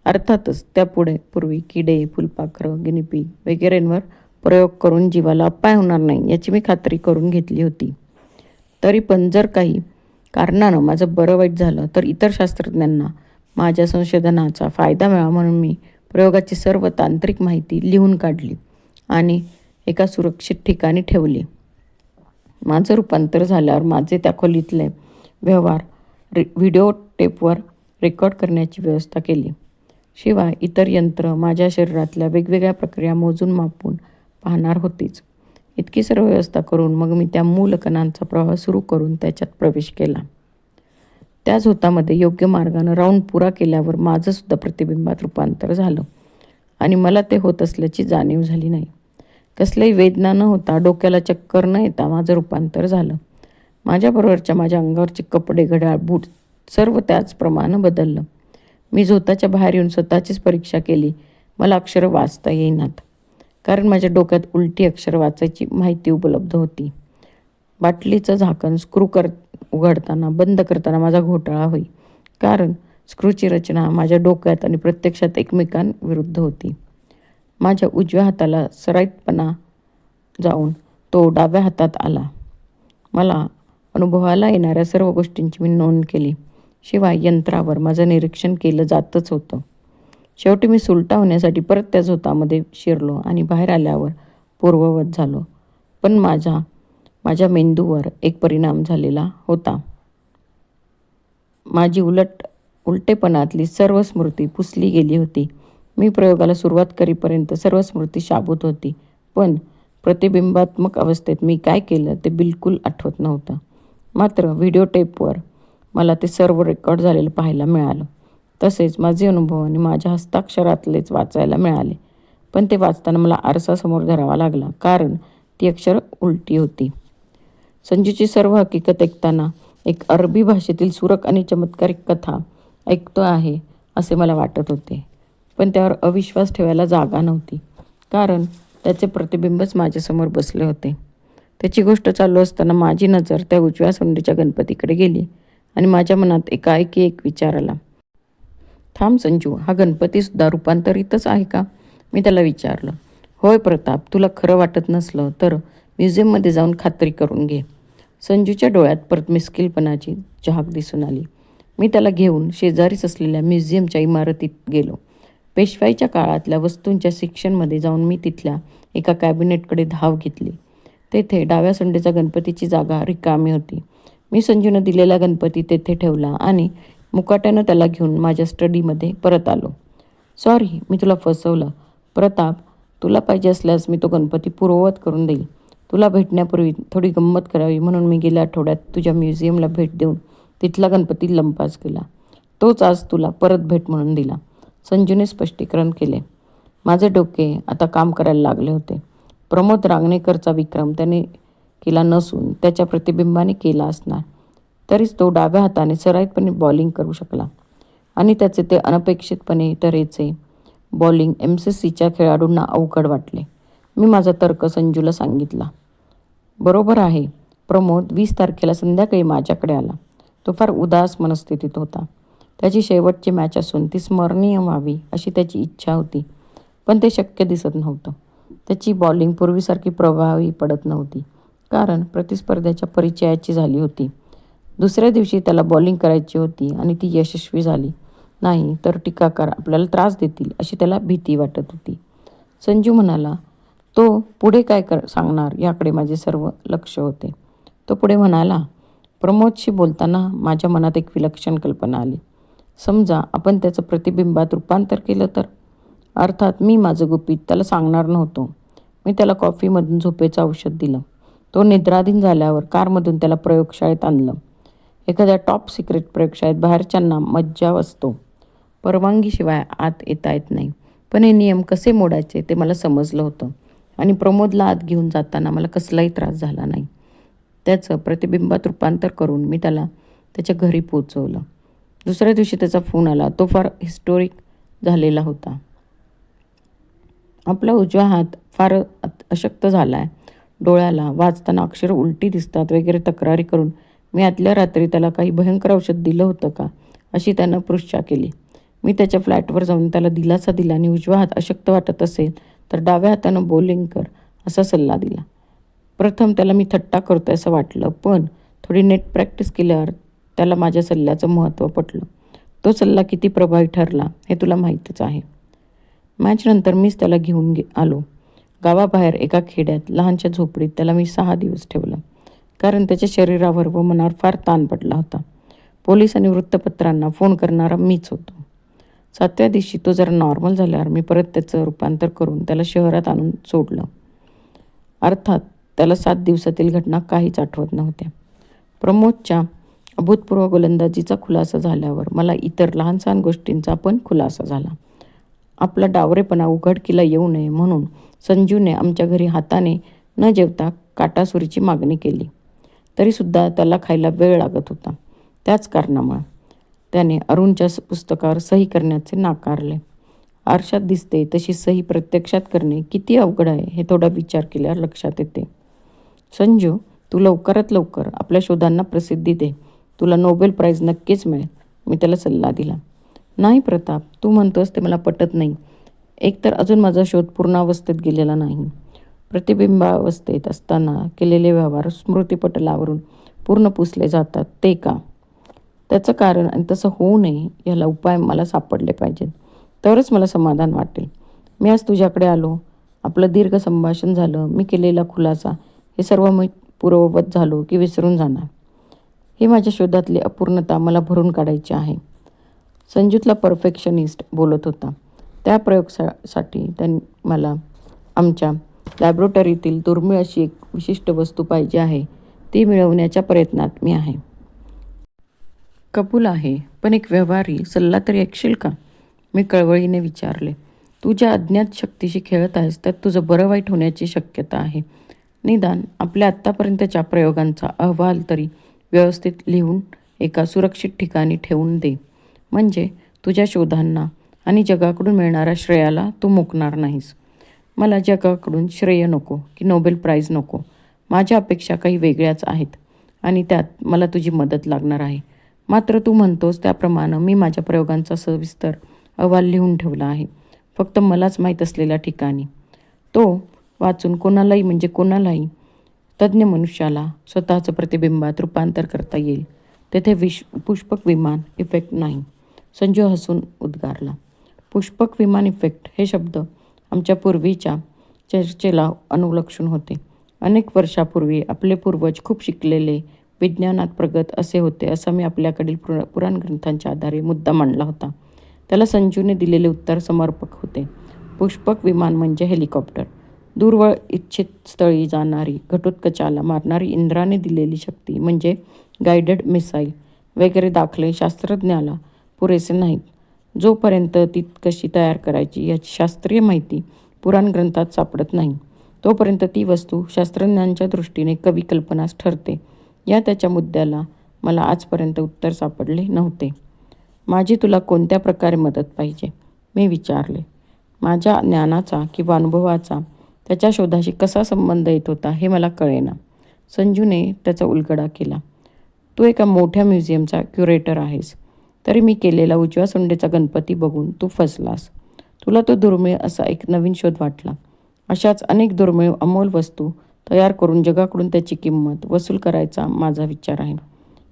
अर्थातच पूर्वी किडे, फुलपाखरं, गिनीपिग वगैरेंवर प्रयोग करून जीवाला अपाय होणार नाही याची मी खात्री करून घेतली होती. तरी पण जर काही कारणानं माझं बरं वाईट झालं तर इतर शास्त्रज्ञांना माझ्या संशोधनाचा फायदा मिळावा म्हणून मी प्रयोगाची सर्व तांत्रिक माहिती लिहून काढली आणि एका सुरक्षित ठिकाणी ठेवली. माझं रूपांतर झाल्यावर माझे त्या खोलीतले व्यवहार व्हिडिओ टेपवर रेकॉर्ड करण्याची व्यवस्था केली. शिवाय इतर यंत्र माझ्या शरीरातल्या वेगवेगळ्या प्रक्रिया मोजून मापून पाहणार होतीच. इतकी सर्व व्यवस्था करून मग मी त्या मूलकणांचा प्रवाह सुरू करून त्याच्यात प्रवेश केला. त्या झोतामध्ये योग्य मार्गानं राऊंड पुरा केल्यावर माझं सुद्धा प्रतिबिंबात रूपांतर झालं आणि मला ते होत असल्याची जाणीव झाली नाही. कसल्याही वेदना न होता, डोक्याला चक्कर न येता माझं रूपांतर झालं. माझ्याबरोबरच्या माझ्या अंगावरचे कपडे, घड्याळ, बूट सर्व त्याचप्रमाणे बदललं. मी झोताच्या बाहेर येऊन स्वतःचीच परीक्षा केली. मला अक्षरं वाचता येईनात, कारण माझ्या डोक्यात उलटी अक्षर वाचायची माहिती उपलब्ध होती. बाटलीचं झाकण उघडताना बंद करताना माझा घोटाळा होई, कारण स्क्रूची रचना माझ्या डोक्यात आणि प्रत्यक्षात एकमेकांविरुद्ध होती. माझ्या उजव्या हाताला सराईतपणा जाऊन तो डाव्या हातात आला. मला अनुभवाला येणाऱ्या सर्व गोष्टींची मी नोंद केली. शिवाय यंत्रावर माझं निरीक्षण केलं जातच होतं. शेवटी मी सुलटा होण्यासाठी परत त्या झोतामध्ये शिरलो आणि बाहेर आल्यावर पूर्ववत झालो. पण माझ्या मेंदूवर एक परिणाम झालेला होता. माझी उलटेपणातली सर्व स्मृती पुसली गेली होती. मी प्रयोगाला सुरुवात करीपर्यंत सर्व स्मृती शाबूत होती, पण प्रतिबिंबात्मक अवस्थेत मी काय केलं ते बिलकुल आठवत नव्हतं. मात्र व्हिडिओ टेपवर मला ते सर्व रेकॉर्ड झालेलं पाहायला मिळालं. तसेच माझे अनुभव आणि माझ्या हस्ताक्षरातलेच वाचायला मिळाले. पण ते वाचताना मला आरसासमोर धरावा लागला, कारण ती अक्षरं उलटी होती. संजूची सर्व हकीकत ऐकताना एक अरबी भाषेतील सुरक आणि चमत्कारिक कथा ऐकतो आहे असे मला वाटत होते. पण त्यावर अविश्वास ठेवायला जागा नव्हती, कारण त्याचे प्रतिबिंबच माझ्यासमोर बसले होते. त्याची गोष्ट चालू असताना माझी नजर त्या उजव्या सोंडीच्या गणपतीकडे गेली आणि माझ्या मनात एकाएकी एक विचार आला. थांब संजू, हा गणपतीसुद्धा रूपांतरितच आहे का? मी त्याला विचारलं. होय प्रताप, तुला खरं वाटत नसलं तर म्युझियममध्ये जाऊन खात्री करून घे. संजूच्या डोळ्यात परत मिस्किलपणाची झाक दिसून आली. मी त्याला घेऊन शेजारीच असलेल्या म्युझियमच्या इमारतीत गेलो. पेशवाईच्या काळातल्या वस्तूंच्या सेक्शनमध्ये जाऊन मी तिथल्या एका कॅबिनेटकडे धाव घेतली. तेथे डाव्या सोंडीचा गणपतीची जागा रिकामी होती. मी संजूनं दिलेला गणपती तेथे ठेवला आणि मुकाट्यानं त्याला घेऊन माझ्या स्टडीमध्ये परत आलो. सॉरी, मी तुला फसवलं. प्रताप, तुला पाहिजे असल्यास मी तो गणपती पूर्ववत करून देईल. तुला भेटण्यापूर्वी थोडी गंमत करावी म्हणून मी गेल्या आठवड्यात तुझ्या म्युझियमला भेट देऊन तिथला गणपती लंपास केला. तोच आज तुला परत भेट म्हणून दिला, संजूने स्पष्टीकरण केले. माझे डोके आता काम करायला लागले होते. प्रमोद रांगणेकरचा विक्रम त्याने केला नसून त्याच्या प्रतिबिंबाने केला असणार. तरीच तो डाव्या हाताने सराईतपणे बॉलिंग करू शकला आणि त्याचे ते अनपेक्षितपणे तऱ्हेचे बॉलिंग MCCच्या खेळाडूंना अवघड वाटले. मी माझा तर्क संजूला सांगितला. बरोबर आहे. प्रमोद 20 तारखेला संध्याकाळी माझ्याकडे आला. तो फार उदास मनस्थितीत होता. त्याची शेवटची मॅच असून ती स्मरणीय व्हावी अशी त्याची इच्छा होती, पण ते शक्य दिसत नव्हतं. त्याची बॉलिंग पूर्वीसारखी प्रभावी पडत नव्हती, कारण प्रतिस्पर्ध्याच्या परिचयाची झाली होती. दुसऱ्या दिवशी त्याला बॉलिंग करायची होती आणि ती यशस्वी झाली नाही तर टीकाकार आपल्याला त्रास देतील अशी त्याला भीती वाटत होती. संजू म्हणाला. तो पुढे काय सांगणार याकडे माझे सर्व लक्ष होते. तो पुढे म्हणाला. प्रमोदशी बोलताना माझ्या मनात एक विलक्षण कल्पना आली. समजा आपण त्याचं प्रतिबिंबात रूपांतर केलं तर? अर्थात मी माझं गुपित त्याला सांगणार नव्हतो. मी त्याला कॉफीमधून झोपेचं औषध दिलं. तो निद्राधीन झाल्यावर कारमधून त्याला प्रयोगशाळेत आणलं. एखाद्या टॉप सिक्रेट प्रयोगशाळेत बाहेरच्यांना मज्जाव असतो. परवानगीशिवाय आत येता येत नाही. पण हे नियम कसे मोडायचे ते मला समजलं होतं आणि प्रमोदला आत घेऊन जाताना मला कसलाही त्रास झाला नाही. त्याचं प्रतिबिंबात रूपांतर करून मी त्याला त्याच्या घरी पोचवलं. दुसऱ्या दिवशी त्याचा फोन आला. तो फार हिस्टोरिक झालेला होता. आपला उजवा हात फार अशक्त झाला आहे. डोळ्याला वाचताना अक्षर उलटी दिसतात वगैरे तक्रारी करून मी आदल्या रात्री त्याला काही भयंकर औषध दिलं होतं का अशी त्यानं पृच्छा केली. मी त्याच्या फ्लॅटवर जाऊन त्याला दिलासा दिला आणि उजवा हात अशक्त वाटत असेल तर डाव्या हातानं बॉलिंग कर असा सल्ला दिला. प्रथम त्याला मी थट्टा करतोय असं वाटलं, पण थोडी नेट प्रॅक्टिस केल्यावर त्याला माझ्या सल्ल्याचं महत्त्व पटलं. तो सल्ला किती प्रभावी ठरला हे तुला माहीतच आहे. मॅचनंतर मीच त्याला घेऊन आलो. गावाबाहेर एका खेड्यात लहानशा झोपडीत त्याला मी 6 दिवस ठेवलं, कारण त्याच्या शरीरावर व मनावर फार ताण पडला होता. पोलीस आणि वृत्तपत्रांना फोन करणारा मीच होतो. 7व्या दिवशी तो जरा नॉर्मल झाल्यावर मी परत त्याचं रूपांतर करून त्याला शहरात आणून सोडलं. अर्थात त्याला 7 दिवसातील घटना काहीच आठवत नव्हत्या. प्रमोदच्या अभूतपूर्व गोलंदाजीचा खुलासा झाल्यावर मला इतर लहान सहान गोष्टींचा पण खुलासा झाला. आपला डावरेपणा उघडकीला येऊ नये म्हणून संजूने आमच्या घरी हाताने न जेवता काटासुरीची मागणी केली. तरीसुद्धा त्याला खायला वेळ लागत होता. त्याच कारणामुळे त्याने अरुणच्या पुस्तकावर सही करण्याचे नाकारले. आरशात दिसते तशी सही प्रत्यक्षात करणे किती अवघड आहे हे थोडा विचार केल्यावर लक्षात येते. संजू, तू लवकरात लवकर आपल्या शोधांना प्रसिद्धी दे. तुला नोबेल प्राईज नक्कीच मिळेल, मी त्याला सल्ला दिला. नाही प्रताप, तू म्हणतोस ते मला पटत नाही. एकतर अजून माझा शोध पूर्णावस्थेत गेलेला नाही. प्रतिबिंबावस्थेत असताना केलेले व्यवहार स्मृतिपटलावरून पूर्ण पुसले जातात ते का? त्याचं कारण आणि तसं होऊ नये याला उपाय मला सापडले पाहिजेत, तरच मला समाधान वाटेल. मी आज तुझ्याकडे आलो. आपलं दीर्घ संभाषण झालं. मी केलेला खुलासा हे सर्व मी पूर्ववत झालो की विसरून जाणार? ही माझ्या शोधातली अपूर्णता मला भरून काढायची आहे. संजूतला परफेक्शनिस्ट बोलत होता. त्या प्रयोगासाठी त्यांनी मला आमच्या लॅबोरेटरीतील दुर्मिळ अशी एक विशिष्ट वस्तू पाहिजे आहे. ती मिळवण्याच्या प्रयत्नात मी आहे. कबूल आहे, पण एक व्यवहारी सल्ला तरी ऐकशील का? मी कळवळीने विचारले. तू ज्या अज्ञात शक्तीशी खेळत आहेस त्यात तुझं बरं वाईट होण्याची शक्यता आहे. निदान आपल्या आत्तापर्यंतच्या प्रयोगांचा अहवाल तरी व्यवस्थित लिहून एका सुरक्षित ठिकाणी ठेवून दे. म्हणजे तुझ्या शोधांना आणि जगाकडून मिळणाऱ्या श्रेयाला तू मुकणार नाहीस. मला जगाकडून श्रेय नको की नोबेल प्राईज नको. माझ्या अपेक्षा काही वेगळ्याच आहेत आणि त्यात मला तुझी मदत लागणार आहे. मात्र तू म्हणतोस त्याप्रमाणे मी माझ्या प्रयोगांचा सविस्तर अहवाल लिहून ठेवला आहे, फक्त मलाच माहीत असलेल्या ठिकाणी. तो वाचून कोणालाही तज्ज्ञ मनुष्याला स्वतःचं प्रतिबिंबात रूपांतर करता येईल. तेथे पुष्पक विमान इफेक्ट नाही. संजू हसून उद्गारला. पुष्पक विमान इफेक्ट हे शब्द आमच्या पूर्वीच्या चर्चेला अनुलक्षून होते. अनेक वर्षापूर्वी आपले पूर्वज खूप शिकलेले, विज्ञानात प्रगत असे होते असं मी आपल्याकडील पुराण ग्रंथांच्या आधारे मुद्दा मांडला होता. त्याला संजूने दिलेले उत्तर समर्पक होते. पुष्पक विमान म्हणजे हेलिकॉप्टर. दूरवर इच्छित स्थळी जाणारी, घटोत्कचाला मारणारी इंद्राने दिलेली शक्ती म्हणजे गायडेड मिसाईल वगैरे दाखले शास्त्रज्ञाला पुरेसे नाहीत. जोपर्यंत ती कशी तयार करायची याची शास्त्रीय माहिती पुराण ग्रंथात सापडत नाही, तोपर्यंत ती वस्तू शास्त्रज्ञांच्या दृष्टीने कविकल्पनाच ठरते. या त्याच्या मुद्द्याला मला आजपर्यंत उत्तर सापडले नव्हते. माझी तुला कोणत्या प्रकारे मदत पाहिजे, मी विचारले. माझ्या ज्ञानाचा किंवा अनुभवाचा त्याच्या शोधाशी कसा संबंध येत होता हे मला कळेना. संजूने त्याचा उलगडा केला. तू एका मोठ्या म्युझियमचा क्युरेटर आहेस, तरी मी केलेला उजव्या सोंडेचा गणपती बघून तू फसलास. तुला तो दुर्मिळ असा एक नवीन शोध वाटला. अशाच अनेक दुर्मिळ अमोल वस्तू तयार करून जगाकडून त्याची किंमत वसूल करायचा माझा विचार आहे.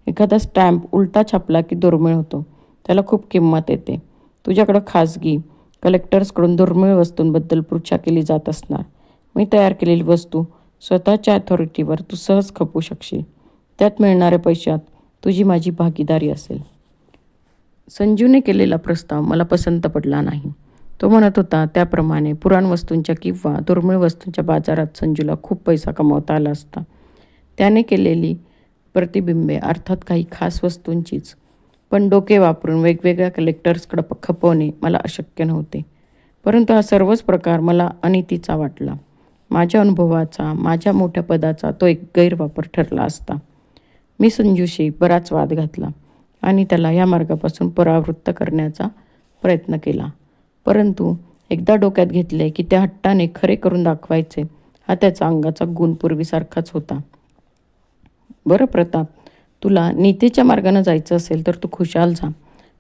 एखादा स्टॅम्प उलटा छापला की दुर्मिळ होतो, त्याला खूप किंमत येते. तुझ्याकडं खाजगी कलेक्टर्सकडून दुर्मिळ वस्तूंबद्दल पृच्छा केली जात असणार. मी तयार केलेली वस्तू स्वतःच्या अथॉरिटीवर तू सहज खपवू शकशील. त्यात मिळणाऱ्या पैशात तुझी माझी भागीदारी असेल. संजूने केलेला प्रस्ताव मला पसंत पडला नाही. तो म्हणत होता त्याप्रमाणे पुराण वस्तूंच्या किंवा दुर्मिळ वस्तूंच्या बाजारात संजूला खूप पैसा कमावता आला असता. त्याने केलेली प्रतिबिंबे अर्थात काही खास वस्तूंचीच, पण डोके वापरून वेगवेगळ्या कलेक्टर्सकडे खपवणे मला अशक्य नव्हते. परंतु हा सर्वच प्रकार मला अनितीचा वाटला. माझ्या अनुभवाचा, माझ्या मोठ्या पदाचा तो एक गैरवापर ठरला असता. मी संजूशी बराच वाद घातला आणि त्याला या मार्गापासून परावृत्त करण्याचा प्रयत्न केला. परंतु एकदा डोक्यात घेतले की त्या हट्टाने खरे करून दाखवायचे हा त्याचा अंगाचा गुण पूर्वीसारखाच होता. बरं प्रताप, तुला नीतीच्या मार्गाने जायचं असेल तर तू खुशाल जा.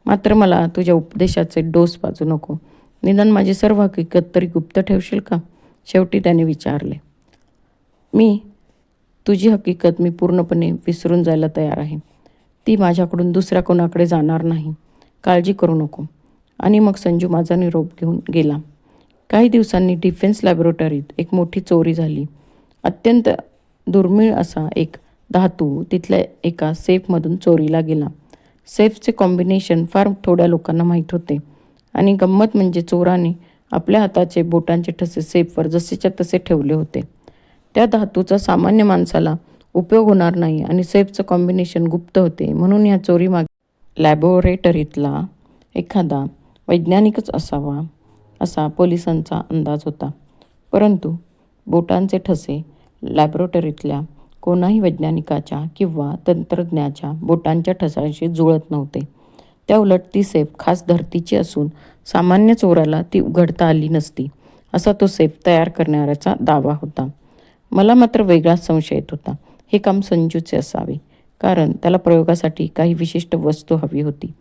मात्र मला तुझ्या उपदेशाचे डोस पाजू नको. निदान माझी सर्व हकीकत तरी गुप्त ठेवशील का, शेवटी त्याने विचारले. तुझी हकीकत मी पूर्णपणे विसरून जायला तयार आहे. ती माझ्याकडून दुसऱ्या कोणाकडे जाणार नाही, काळजी करू नको. आणि मग संजू माझा निरोप घेऊन गेला. काही दिवसांनी डिफेन्स लॅबोरेटरीत एक मोठी चोरी झाली. अत्यंत दुर्मिळ असा एक धातू तिथल्या एका सेफमधून चोरीला गेला. सेफचे कॉम्बिनेशन फार थोड्या लोकांना माहीत होते आणि गंमत म्हणजे चोराने आपल्या हाताचे बोटांचे ठसे सेफवर जसेच्या तसे ठेवले होते. त्या धातूचा सामान्य माणसाला उपयोग होणार नाही आणि सेफचं कॉम्बिनेशन गुप्त होते, म्हणून या चोरीमागे लॅबोरेटरीतला एखादा वैज्ञानिकच असावा असा पोलिसांचा अंदाज होता. परंतु बोटांचे ठसे लॅबोरेटरीतल्या कोणाही वैज्ञानिकाच्या किंवा तंत्रज्ञाच्या बोटांच्या ठसांशी जुळत नव्हते. त्या उलट ती सेफ खास धर्तीची असून सामान्य चोराला ती उघडता आली नसती असा तो सेफ तयार करणाऱ्याचा दावा होता. मला मात्र वेगळाच संशय येत होता. हे काम संजूचे असावे, कारण त्याला प्रयोगासाठी काही विशिष्ट वस्तू हवी होती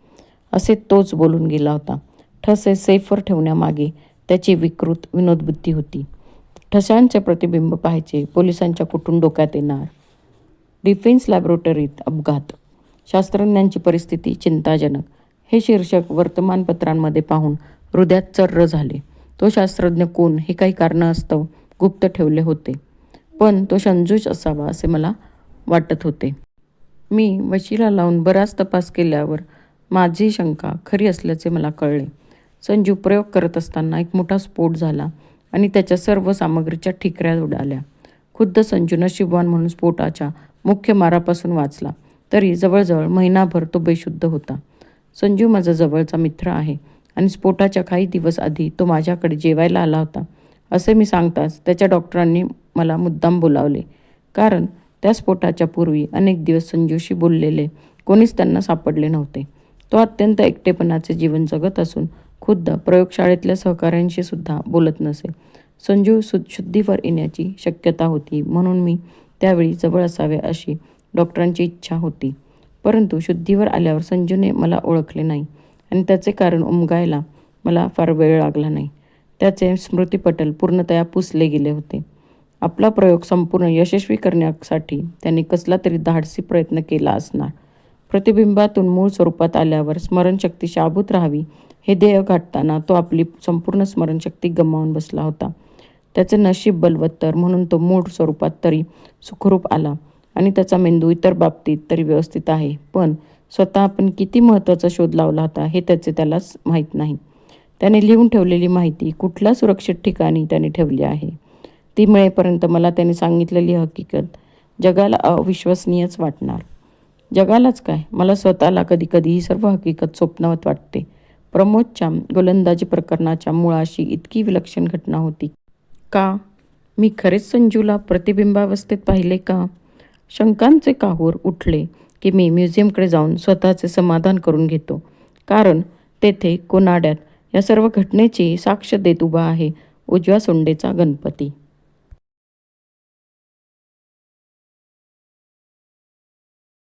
असे तोच बोलून गेला होता. ठसे सेफवर ठेवण्यामागे त्याची विकृत विनोदबुद्धी होती. ठशांचे प्रतिबिंब पाहायचे पोलिसांच्या कुठून डोक्यात येणार. डिफेन्स लॅबोरेटरीत अपघात, शास्त्रज्ञांची परिस्थिती चिंताजनक हे शीर्षक वर्तमानपत्रांमध्ये पाहून हृदयात चर्र झाले. तो शास्त्रज्ञ कोण हे काही कारणास्तव गुप्त ठेवले होते, पण तो संजूच असावा असे मला वाटत होते. मी वशिला लावून बराच तपास केल्यावर माझी शंका खरी असल्याचे मला कळले. संजू प्रयोग करत असताना एक मोठा स्फोट झाला आणि त्याच्या सर्व सामग्रीच्या ठिकऱ्या उडाल्या. खुद्द संजू नशीबवान म्हणून स्फोटाच्या मुख्य मारापासून वाचला, तरी जवळजवळ महिनाभर तो बेशुद्ध होता. संजू माझा जवळचा मित्र आहे आणि स्फोटाच्या काही दिवस आधी तो माझ्याकडे जेवायला आला होता असे मी सांगताच त्याच्या डॉक्टरांनी मला मुद्दाम बोलावले, कारण त्या स्फोटाच्या पूर्वी अनेक दिवस संजूशी बोललेले कोणीच त्यांना सापडले नव्हते. तो अत्यंत एकटेपणाचे जीवन जगत असून खुद्द प्रयोगशाळेतल्या सहकाऱ्यांशी सुद्धा बोलत नसे. संजू शुद्धीवर येण्याची शक्यता होती म्हणून मी त्यावेळी जवळ असावे अशी डॉक्टरांची इच्छा होती. परंतु शुद्धीवर आल्यावर संजूने मला ओळखले नाही आणि त्याचे कारण उमगायला मला फार वेळ लागला नाही. त्याचे स्मृतिपटल पूर्णतया पुसले गेले होते. आपला प्रयोग संपूर्ण यशस्वी करण्यासाठी त्यांनी कसला तरी धाडसी प्रयत्न केला असणार. प्रतिबिंबातून मूळ स्वरूपात आल्यावर स्मरणशक्ती शाबूत राहावी हे ध्येय गाठताना तो आपली संपूर्ण स्मरणशक्ती गमावून बसला होता. त्याचे नशीब बलवत्तर म्हणून तो मूळ स्वरूपात तरी सुखरूप आला आणि त्याचा मेंदू इतर बाबतीत तरी व्यवस्थित आहे. पण स्वतः आपण किती महत्त्वाचा शोध लावला होता हे त्यालाच माहीत नाही. त्याने लिहून ठेवलेली माहिती कुठल्या सुरक्षित ठिकाणी त्याने ठेवली आहे ती मिळेपर्यंत मला त्याने सांगितलेली हकीकत जगाला अविश्वसनीयच वाटणार. जगालाच काय, मला स्वतःला कधीकधी ही सर्व हकीकत स्वप्नवत वाटते. प्रमोदच्या गोलंदाजी प्रकरणाच्या मुळाशी इतकी विलक्षण घटना होती का? मी खरेच संजूला प्रतिबिंबावस्थेत पाहिले का? शंकांचे काहूर उठले की मी म्युझियमकडे जाऊन स्वतःचे समाधान करून घेतो. कारण तेथे कोनाड्यात या सर्व घटनेची साक्ष देत उभा आहे उजव्या सोंडेचा गणपती.